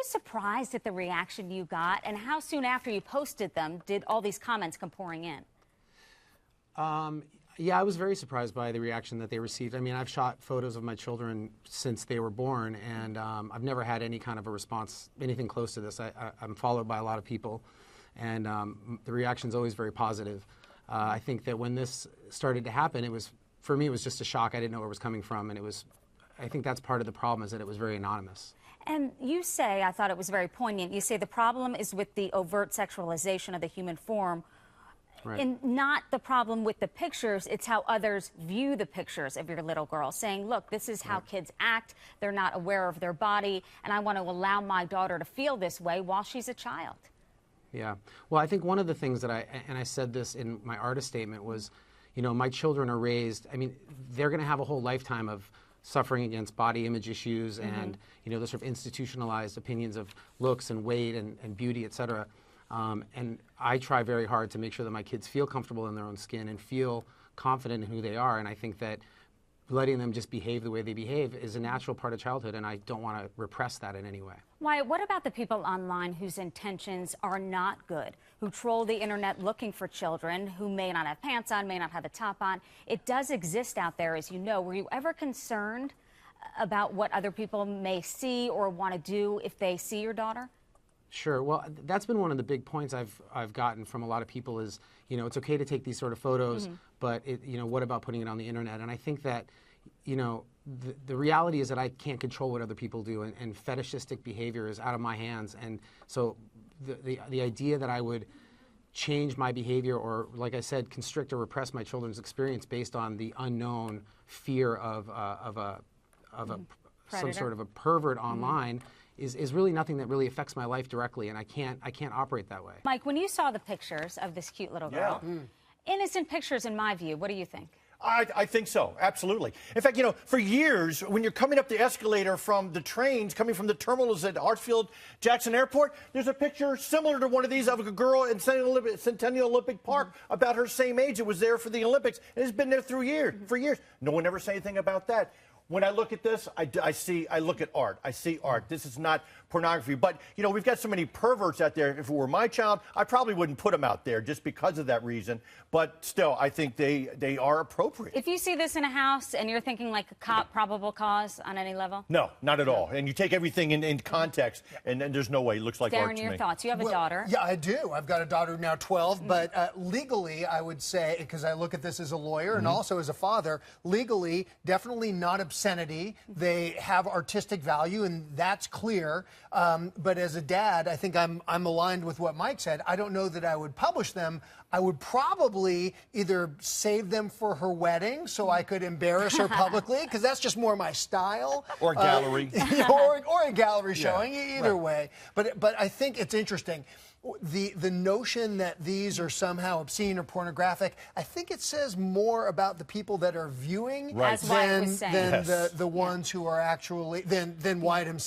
surprised at the reaction you got, and how soon after you posted them did all these comments come pouring in? Yeah, I was very surprised by the reaction that they received. I mean, I've shot photos of my children since they were born, and I've never had any kind of a response, anything close to this. I'm followed by a lot of people, and the reaction's always very positive. I think that when this started to happen, for me, it was just a shock. I didn't know where it was coming from, and I think that's part of the problem, is that it was very anonymous. And you say, I thought it was very poignant, you say the problem is with the overt sexualization of the human form. Right. And not the problem with the pictures, it's how others view the pictures of your little girl, saying, look, this is how kids act, they're not aware of their body, and I want to allow my daughter to feel this way while she's a child. Yeah. Well, I think one of the things that I said this in my artist statement, was, you know, my children are raised, I mean, they're going to have a whole lifetime of suffering against body image issues and, you know, the sort of institutionalized opinions of looks and weight and beauty, et cetera. And I try very hard to make sure that my kids feel comfortable in their own skin and feel confident in who they are. And I think that letting them just behave the way they behave is a natural part of childhood, and I don't want to repress that in any way. Wyatt, what about the people online whose intentions are not good, who troll the internet looking for children, who may not have pants on, may not have a top on? It does exist out there, as you know. Were you ever concerned about what other people may see or want to do if they see your daughter? Sure. Well, that's been one of the big points I've gotten from a lot of people is, you know, it's okay to take these sort of photos, but, you know, what about putting it on the internet? And I think that, you know, the reality is that I can't control what other people do, and fetishistic behavior is out of my hands. And so the idea that I would change my behavior or, like I said, constrict or repress my children's experience based on the unknown fear of some sort of a pervert online is really nothing that really affects my life directly, and I can't operate that way. Mike, when you saw the pictures of this cute little girl, innocent pictures in my view, what do you think? I think so, absolutely. In fact, you know, for years, when you're coming up the escalator from the trains, coming from the terminals at Hartsfield-Jackson Airport, there's a picture similar to one of these of a girl in Centennial Olympic Park about her same age. It was there for the Olympics, and it's been there for years. No one ever said anything about that. When I look at this, I look at art. I see art. This is not pornography. But, you know, we've got so many perverts out there. If it were my child, I probably wouldn't put them out there just because of that reason. But still, I think they are appropriate. If you see this in a house and you're thinking like a cop, probable cause on any level? No, not at all. And you take everything in context, and there's no way it looks like art to me. Darren, your thoughts? You have a daughter. Yeah, I do. I've got a daughter now 12, but legally, I would say, because I look at this as a lawyer and also as a father, legally, definitely not obscenity. They have artistic value, and that's clear. But as a dad, I think I'm aligned with what Mike said. I don't know that I would publish them. I would probably either save them for her wedding so I could embarrass her publicly, because that's just more my style. Or a gallery. or a gallery showing, either way. But I think it's interesting. The notion that these are somehow obscene or pornographic, I think it says more about the people that are viewing As Wyatt was saying. than the ones who are actually, than Wyatt himself.